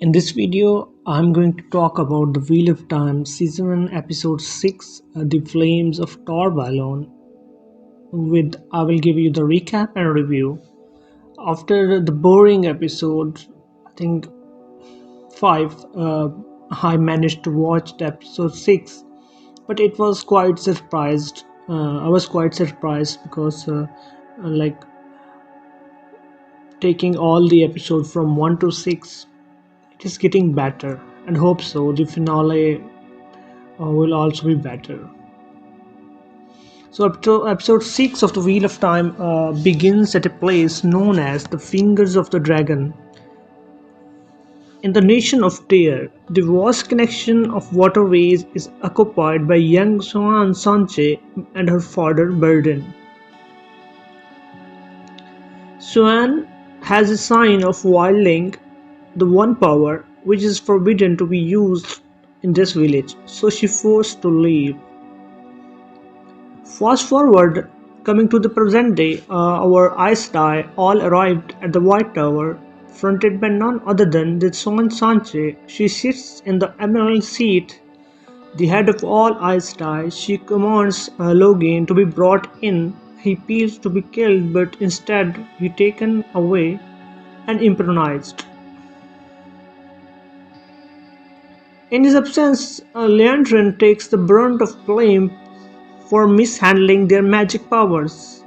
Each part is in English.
In this video, I'm going to talk about The Wheel of Time, Season 1, Episode 6, The Flames of Tor Valon. I will give you the recap and review. After the boring episode, I think 5, I managed to watch the episode 6, but it was quite surprised. I was quite surprised because, like, taking all the episodes from 1 to 6, it is getting better, and hope so. The finale will also be better. So, episode 6 of The Wheel of Time begins at a place known as the Fingers of the Dragon. In the nation of Tyr, the vast connection of waterways is occupied by young Swan Sanche and her father Burden. Swan has a sign of wildling, the one power which is forbidden to be used in this village, so she forced to leave. Fast forward, coming to the present day, our Aes Sedai all arrived at the White Tower, fronted by none other than the Son Sanche. She sits in the emerald seat, the head of all Aes Sedai. She commands Logain to be brought in. He appeals to be killed, but instead he taken away and imprisoned. In his absence, Leandrin takes the brunt of blame for mishandling their magic powers.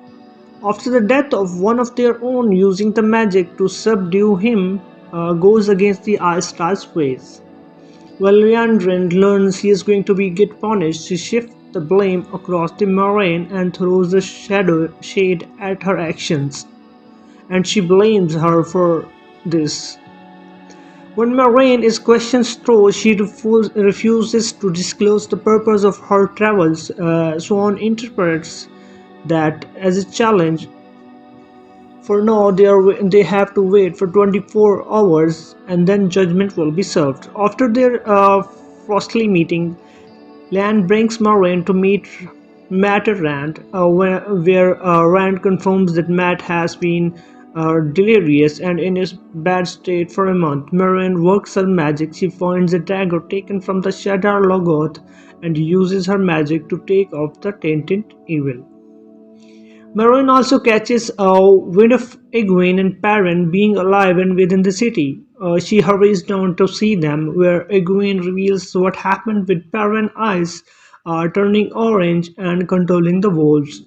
After the death of one of their own, using the magic to subdue him goes against the Aes Sedai's ways. When Leandrin learns he is going to be get punished, she shifts the blame across the Moraine and throws the shade at her actions, and she blames her for this. When Moraine is questioned though she refuses to disclose the purpose of her travels, Swan interprets that as a challenge. For now, they have to wait for 24 hours and then judgment will be served. After their frostly meeting, Lan brings Moraine to meet Matt at Rand, where Rand confirms that Matt has been delirious and in a bad state for a month. Moraine works her magic. She finds a dagger taken from the Shadar Logoth and uses her magic to take off the tainted evil. Maroon also catches a wind of Egwene and Perrin being alive and within the city. She hurries down to see them, where Egwene reveals what happened with Perrin's eyes turning orange and controlling the wolves.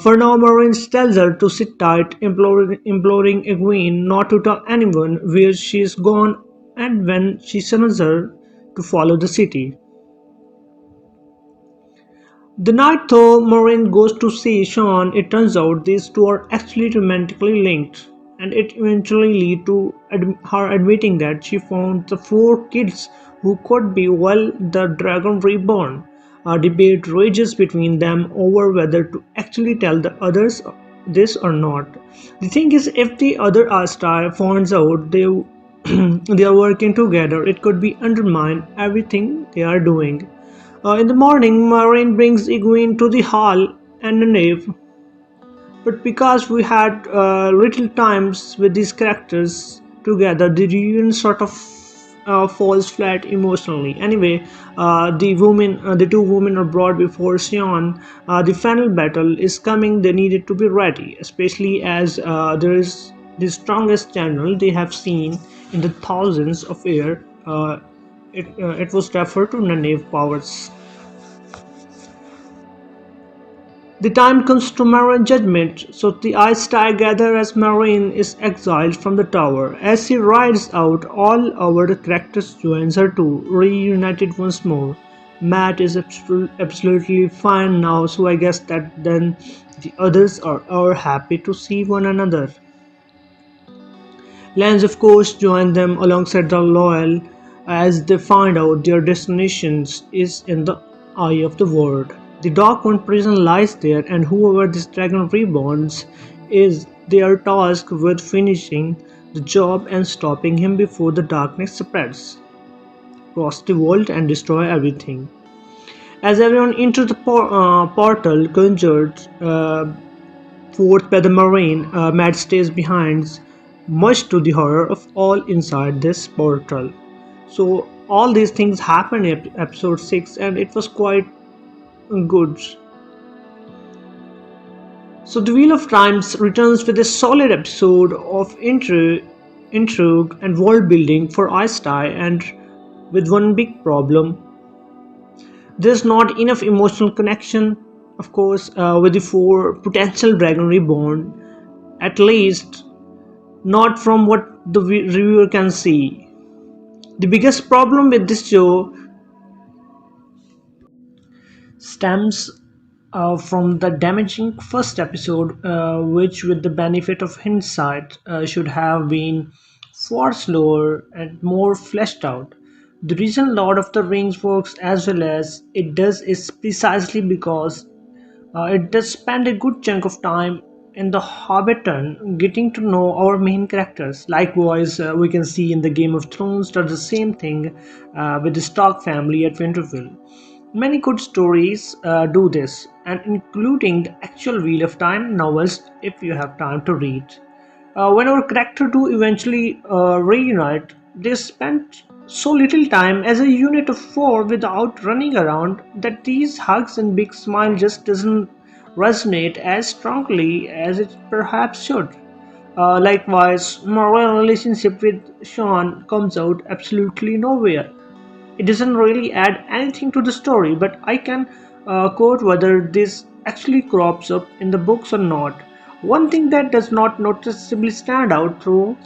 For now, Maureen tells her to sit tight, imploring Egwene not to tell anyone where she is gone and when she summons her to follow the city. The night though Maureen goes to see Sean, it turns out these two are actually romantically linked, and it eventually leads to her admitting that she found the four kids who could be well the Dragon Reborn. A debate rages between them over whether to actually tell the others this or not. The thing is, if the other Astar finds out they are working together, it could be undermine everything they are doing. In the morning, Maureen brings Egwene to the hall and the nave, but because we had little times with these characters together, the reunion sort of falls flat emotionally. Anyway, the two women are brought before Sion. The final battle is coming. They needed to be ready, especially as there is the strongest general they have seen in the thousands of years. It was referred to Nynaeve powers. The time comes to Marine's judgment, so the Aes Sedai gather as Marine is exiled from the tower. As she rides out, all our characters joins her too, reunited once more. Matt is absolutely fine now, so I guess that then the others are happy to see one another. Lance of course joined them alongside the Loyal as they find out their destination is in the eye of the world. The Dark One prison lies there, and whoever this dragon reborns is, they are tasked with finishing the job and stopping him before the darkness spreads across the world and destroy everything. As everyone enters the portal conjured forth by the Marine, Matt stays behind much to the horror of all inside this portal. So all these things happened in episode 6 and it was quite good. So the Wheel of Times returns with a solid episode of intrigue and world building for Aistai, and with one big problem: there's not enough emotional connection, of course, with the four potential Dragon Reborn, at least not from what the reviewer can see. The biggest problem with this show stems from the damaging first episode, which, with the benefit of hindsight, should have been far slower and more fleshed out. The reason Lord of the Rings works as well as it does is precisely because it does spend a good chunk of time in the Hobbiton getting to know our main characters. Likewise, we can see in the Game of Thrones does the same thing with the Stark family at Winterfell. Many good stories do this, and including the actual Wheel of Time novels if you have time to read. When our character do eventually reunite, they spent so little time as a unit of four without running around that these hugs and big smile just doesn't resonate as strongly as it perhaps should. Likewise, moral relationship with Sean comes out absolutely nowhere. It doesn't really add anything to the story, but I can quote whether this actually crops up in the books or not. One thing that does not noticeably stand out though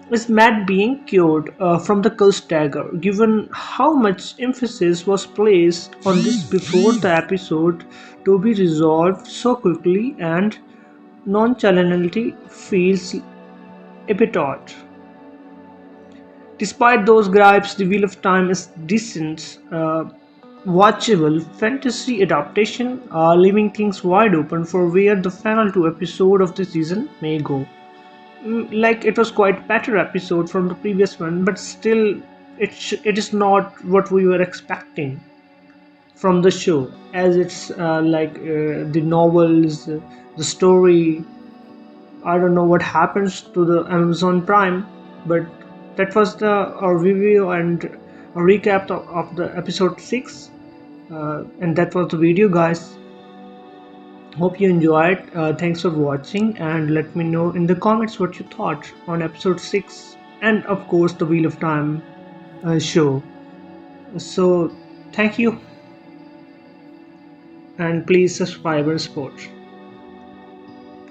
is Matt being cured from the curse dagger, given how much emphasis was placed on this before the episode to be resolved so quickly, and nonchalantly feels a bit odd. Despite those gripes, The Wheel of Time is decent, watchable fantasy adaptation, leaving things wide open for where the final two episodes of the season may go. Like it was quite better episode from the previous one, but still, it is not what we were expecting from the show, as it's the novels, the story. I don't know what happens to the Amazon Prime, but that was the review and a recap of the episode 6. And that was the video, guys. Hope you enjoyed. Thanks for watching, and let me know in the comments what you thought on episode 6 and, of course, the Wheel of Time show. So, thank you, and please subscribe and support.